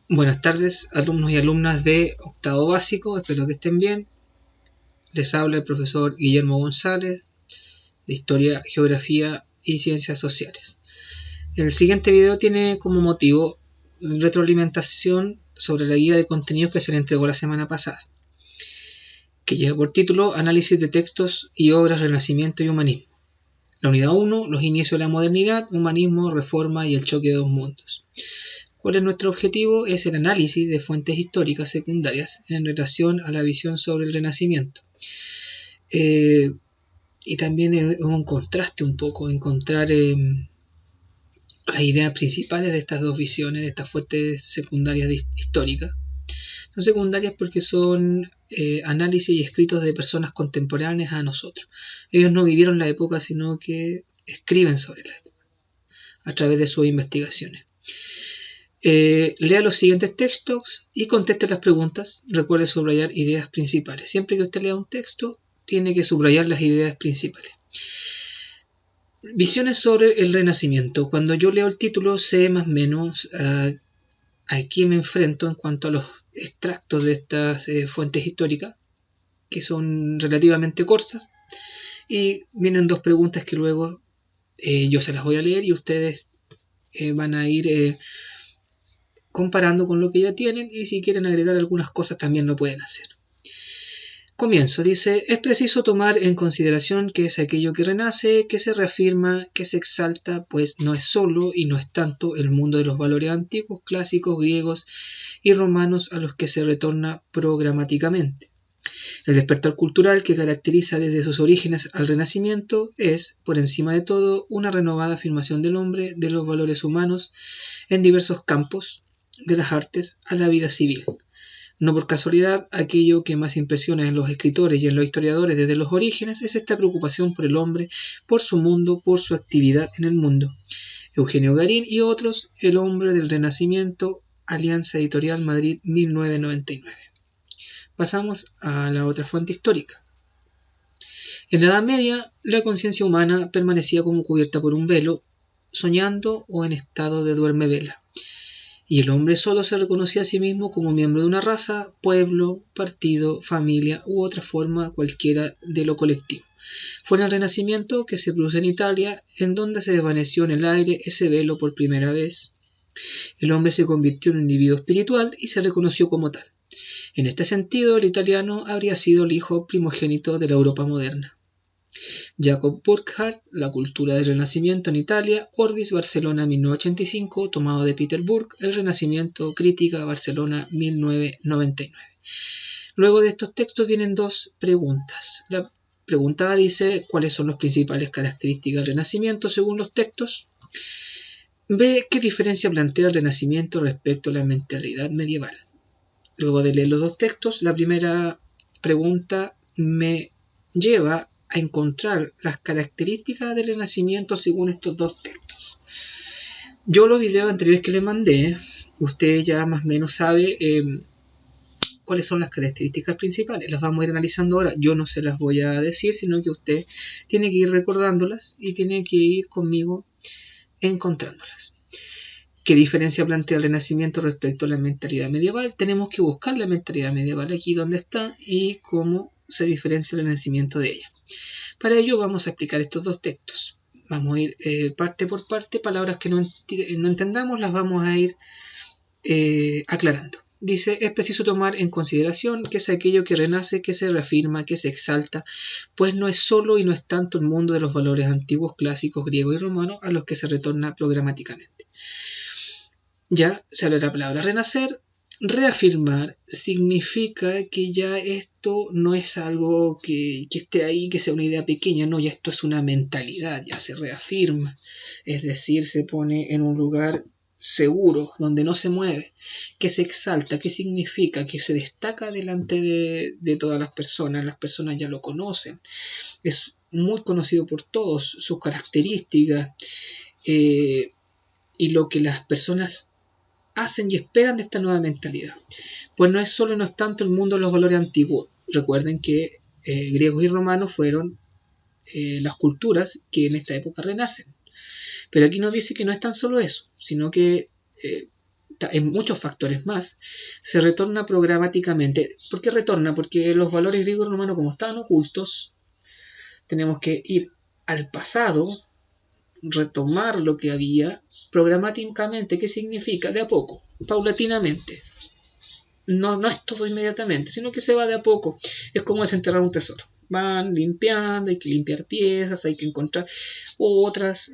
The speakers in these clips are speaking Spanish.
Buenas tardes, alumnos y alumnas de octavo básico, espero que estén bien. Les habla el profesor Guillermo González, de Historia, Geografía y Ciencias Sociales. El siguiente video tiene como motivo retroalimentación sobre la guía de contenidos que se le entregó la semana pasada, que lleva por título Análisis de textos y obras, Renacimiento y Humanismo. La unidad 1, los inicios de la modernidad, humanismo, reforma y el choque de dos mundos. ¿Cuál es nuestro objetivo? Es el análisis de fuentes históricas secundarias en relación a la visión sobre el Renacimiento. Y también es un contraste un poco, encontrar las ideas principales de estas dos visiones, de estas fuentes secundarias históricas. Son secundarias porque son análisis y escritos de personas contemporáneas a nosotros. Ellos no vivieron la época, sino que escriben sobre la época a través de sus investigaciones. Lea los siguientes textos y conteste las preguntas. Recuerde subrayar ideas principales. Siempre que usted lea un texto, tiene que subrayar las ideas principales. Visiones sobre el Renacimiento. Cuando yo leo el título, sé más o menos a qué me enfrento en cuanto a los extractos de estas fuentes históricas, que son relativamente cortas. Y vienen dos preguntas que luego yo se las voy a leer y ustedes van a ir comparando con lo que ya tienen, y si quieren agregar algunas cosas también lo pueden hacer. Comienzo, dice, es preciso tomar en consideración que es aquello que renace, que se reafirma, que se exalta, pues no es solo y no es tanto el mundo de los valores antiguos, clásicos, griegos y romanos a los que se retorna programáticamente. El despertar cultural que caracteriza desde sus orígenes al Renacimiento es, por encima de todo, una renovada afirmación del hombre de los valores humanos en diversos campos, de las artes a la vida civil. No por casualidad, aquello que más impresiona en los escritores y en los historiadores desde los orígenes es esta preocupación por el hombre, por su mundo, por su actividad en el mundo. Eugenio Garín y otros, El hombre del Renacimiento, Alianza Editorial Madrid 1999. Pasamos a la otra fuente histórica. En la Edad Media, la conciencia humana permanecía como cubierta por un velo, soñando o en estado de duerme-vela. Y el hombre solo se reconocía a sí mismo como miembro de una raza, pueblo, partido, familia u otra forma cualquiera de lo colectivo. Fue en el Renacimiento que se produce en Italia, en donde se desvaneció en el aire ese velo por primera vez. El hombre se convirtió en un individuo espiritual y se reconoció como tal. En este sentido, el italiano habría sido el hijo primogénito de la Europa moderna. Jacob Burckhardt, La cultura del Renacimiento en Italia, Orbis, Barcelona 1985, tomado de Peter Burke, El Renacimiento, Crítica, Barcelona 1999. Luego de estos textos vienen dos preguntas. La pregunta A dice, ¿cuáles son las principales características del Renacimiento según los textos? B, ¿qué diferencia plantea el Renacimiento respecto a la mentalidad medieval? Luego de leer los dos textos, la primera pregunta me lleva a encontrar las características del Renacimiento según estos dos textos. Yo los videos anteriores que les mandé, usted ya más o menos sabe cuáles son las características principales. Las vamos a ir analizando ahora. Yo no se las voy a decir, sino que usted tiene que ir recordándolas y tiene que ir conmigo encontrándolas. ¿Qué diferencia plantea el Renacimiento respecto a la mentalidad medieval? Tenemos que buscar la mentalidad medieval aquí donde está y cómo se diferencia el Renacimiento de ella. Para ello vamos a explicar estos dos textos. Vamos a ir parte por parte, palabras que no entendamos las vamos a ir aclarando. Dice, es preciso tomar en consideración que es aquello que renace, que se reafirma, que se exalta, pues no es solo y no es tanto el mundo de los valores antiguos, clásicos, griegos y romanos a los que se retorna programáticamente. Ya se habla de la palabra renacer. Reafirmar significa que ya esto no es algo que esté ahí, que sea una idea pequeña, no, ya esto es una mentalidad, ya se reafirma, es decir, se pone en un lugar seguro, donde no se mueve, que se exalta, que significa que se destaca delante de todas las personas ya lo conocen, es muy conocido por todos, sus características y lo que las personas hacen y esperan de esta nueva mentalidad. Pues no es solo, no es tanto el mundo de los valores antiguos. Recuerden que griegos y romanos fueron las culturas que en esta época renacen. Pero aquí nos dice que no es tan solo eso, sino que en muchos factores más, se retorna programáticamente. ¿Por qué retorna? Porque los valores griegos y romanos, como estaban ocultos, tenemos que ir al pasado, retomar lo que había programáticamente. ¿Qué significa? De a poco, paulatinamente. No es todo inmediatamente, sino que se va de a poco. Es como desenterrar un tesoro. Van limpiando, hay que limpiar piezas, hay que encontrar otras,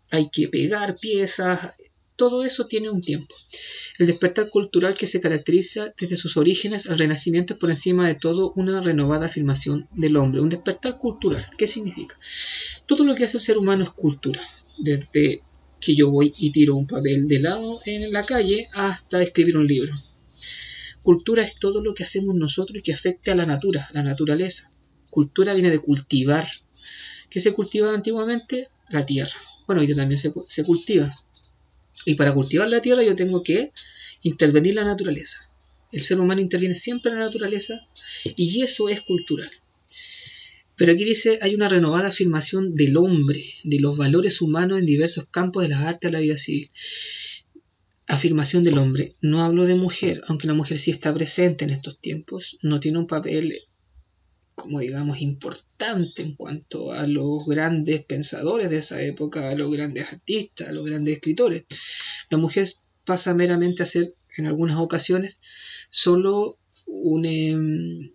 hay que pegar piezas. Todo eso tiene un tiempo. El despertar cultural que se caracteriza desde sus orígenes al Renacimiento es por encima de todo una renovada afirmación del hombre. Un despertar cultural, ¿qué significa? Todo lo que hace el ser humano es cultura. Desde que yo voy y tiro un papel de lado en la calle hasta escribir un libro. Cultura es todo lo que hacemos nosotros y que afecte a la naturaleza. Cultura viene de cultivar. ¿Qué se cultivaba antiguamente? La tierra. Bueno, hoy también se cultiva. Y para cultivar la tierra yo tengo que intervenir la naturaleza. El ser humano interviene siempre en la naturaleza y eso es cultural. Pero aquí dice, hay una renovada afirmación del hombre, de los valores humanos en diversos campos de las artes de la vida civil. Afirmación del hombre. No hablo de mujer, aunque la mujer sí está presente en estos tiempos. No tiene un papel, como digamos, importante en cuanto a los grandes pensadores de esa época, a los grandes artistas, a los grandes escritores. La mujer pasa meramente a ser, en algunas ocasiones, solo un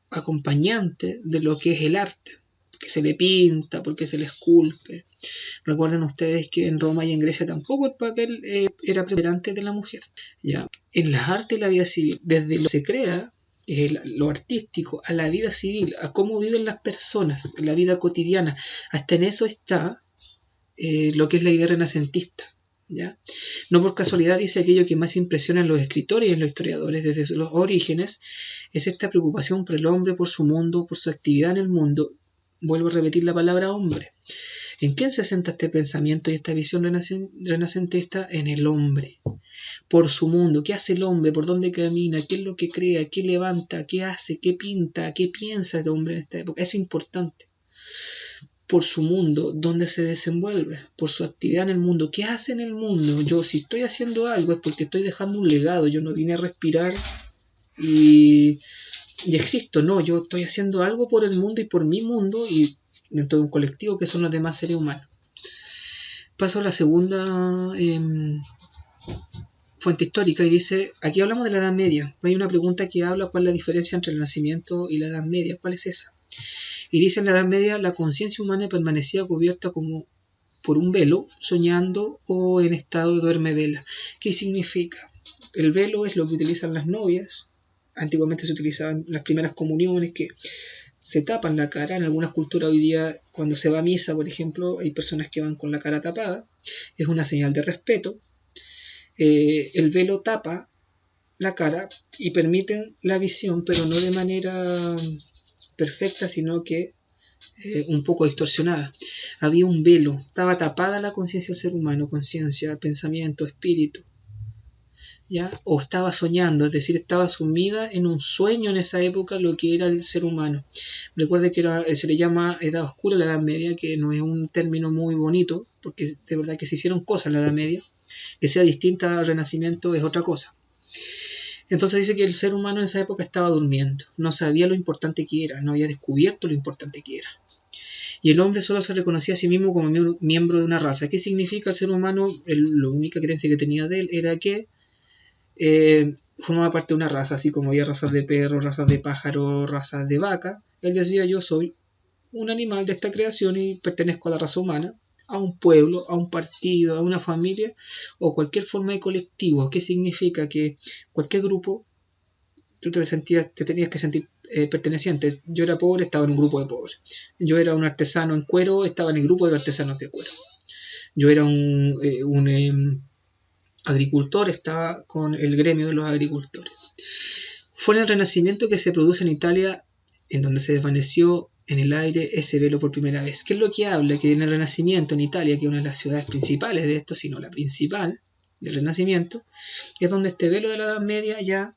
acompañante de lo que es el arte, porque se le pinta, porque se le esculpe. Recuerden ustedes que en Roma y en Grecia tampoco el papel era preponderante de la mujer. ¿Ya? En las artes y la vida civil, desde lo que se crea, lo artístico, a la vida civil, a cómo viven las personas, la vida cotidiana, hasta en eso está lo que es la idea renacentista. ¿Ya? No por casualidad dice aquello que más impresiona en los escritores y en los historiadores desde los orígenes, es esta preocupación por el hombre, por su mundo, por su actividad en el mundo. Vuelvo a repetir la palabra hombre. ¿En quién se centra este pensamiento y esta visión renacentista? En el hombre, por su mundo. ¿Qué hace el hombre? ¿Por dónde camina? ¿Qué es lo que crea? ¿Qué levanta? ¿Qué hace? ¿Qué pinta? ¿Qué piensa el hombre en esta época? Es importante. Por su mundo, dónde se desenvuelve, por su actividad en el mundo. ¿Qué hace en el mundo? Yo, si estoy haciendo algo, es porque estoy dejando un legado. Yo no vine a respirar y existo. No, yo estoy haciendo algo por el mundo y por mi mundo y dentro de un colectivo que son los demás seres humanos. Paso a la segunda fuente histórica y dice, aquí hablamos de la Edad Media. Hay una pregunta que habla cuál es la diferencia entre el Renacimiento y la Edad Media. ¿Cuál es esa? Y dice en la Edad Media, la conciencia humana permanecía cubierta como por un velo, soñando o en estado de duerme-vela. ¿Qué significa? El velo es lo que utilizan las novias. Antiguamente se utilizaban las primeras comuniones que se tapan la cara. En algunas culturas hoy día, cuando se va a misa, por ejemplo, hay personas que van con la cara tapada. Es una señal de respeto. El velo tapa la cara y permite la visión, pero no de manera perfecta, sino que un poco distorsionada. Había un velo, estaba tapada la conciencia del ser humano, conciencia, pensamiento, espíritu. ¿Ya? O estaba soñando, es decir, estaba sumida en un sueño en esa época lo que era el ser humano. Recuerde que se le llama Edad Oscura, la Edad Media, que no es un término muy bonito, porque de verdad que se hicieron cosas en la Edad Media. Que sea distinta al Renacimiento es otra cosa. Entonces dice que el ser humano en esa época estaba durmiendo, no sabía lo importante que era, no había descubierto lo importante que era. Y el hombre solo se reconocía a sí mismo como miembro de una raza. ¿Qué significa el ser humano? La única creencia que tenía de él era que formaba parte de una raza, así como había razas de perros, razas de pájaros, razas de vaca. Él decía, yo soy un animal de esta creación y pertenezco a la raza humana, a un pueblo, a un partido, a una familia o cualquier forma de colectivo. ¿Qué significa? Que cualquier grupo tú te tenías que sentir perteneciente. Yo era pobre, estaba en un grupo de pobres. Yo era un artesano en cuero, estaba en el grupo de artesanos de cuero. Yo era un agricultor, estaba con el gremio de los agricultores. Fue en el Renacimiento que se produce en Italia, en donde se desvaneció en el aire ese velo por primera vez. ¿Qué es lo que habla? Que en el Renacimiento en Italia, que es una de las ciudades principales de esto, sino la principal del Renacimiento, es donde este velo de la Edad Media ya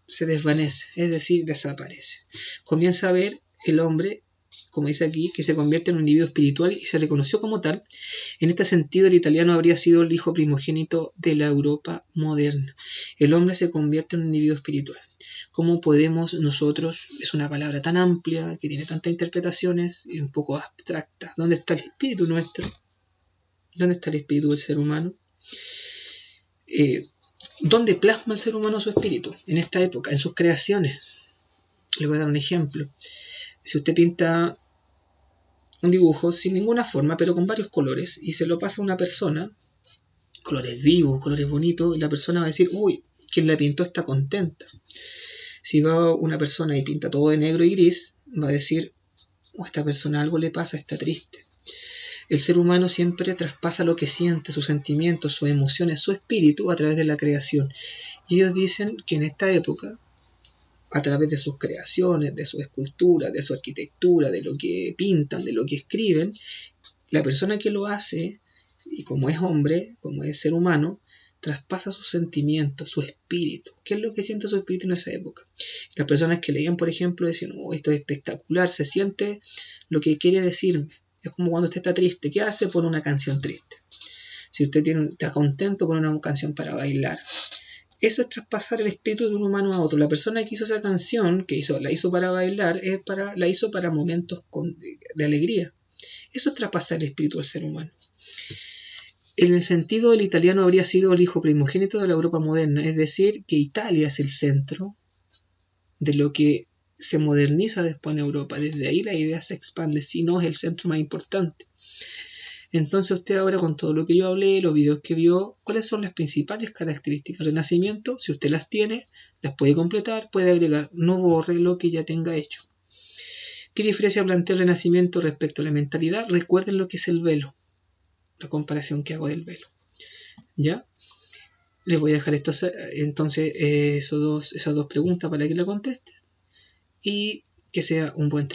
se desvanece, es decir, desaparece. Comienza a ver el hombre como dice aquí, que se convierte en un individuo espiritual y se reconoció como tal. En este sentido, el italiano habría sido el hijo primogénito de la Europa moderna. El hombre se convierte en un individuo espiritual. ¿Cómo podemos nosotros? Es una palabra tan amplia, que tiene tantas interpretaciones y un poco abstracta. ¿Dónde está el espíritu nuestro? ¿Dónde está el espíritu del ser humano? ¿Dónde plasma el ser humano su espíritu? En esta época, en sus creaciones. Le voy a dar un ejemplo. Si usted pinta un dibujo sin ninguna forma, pero con varios colores, y se lo pasa a una persona, colores vivos, colores bonitos, y la persona va a decir, uy, quien la pintó está contenta. Si va una persona y pinta todo de negro y gris, va a decir, oh, esta persona algo le pasa, está triste. El ser humano siempre traspasa lo que siente, sus sentimientos, sus emociones, su espíritu a través de la creación. Y ellos dicen que en esta época, a través de sus creaciones, de su escultura, de su arquitectura, de lo que pintan, de lo que escriben, la persona que lo hace, y como es hombre, como es ser humano, traspasa sus sentimientos, su espíritu. ¿Qué es lo que siente su espíritu en esa época? Las personas que leían, por ejemplo, decían, oh, esto es espectacular, se siente lo que quiere decirme. Es como cuando usted está triste, ¿qué hace? Pone una canción triste. Si usted está contento, pone una canción para bailar. Eso es traspasar el espíritu de un humano a otro. La persona que hizo esa canción, la hizo para bailar, la hizo para momentos de alegría. Eso es traspasar el espíritu del ser humano. En el sentido, el italiano habría sido el hijo primogénito de la Europa moderna, es decir, que Italia es el centro de lo que se moderniza después en Europa. Desde ahí la idea se expande, si no es el centro más importante. Entonces usted ahora, con todo lo que yo hablé, los videos que vio, ¿cuáles son las principales características del Renacimiento? Si usted las tiene, las puede completar, puede agregar, no borre lo que ya tenga hecho. ¿Qué diferencia plantea el Renacimiento respecto a la mentalidad? Recuerden lo que es el velo, la comparación que hago del velo. ¿Ya? Les voy a dejar entonces esas dos preguntas para que la conteste y que sea un buen trabajo.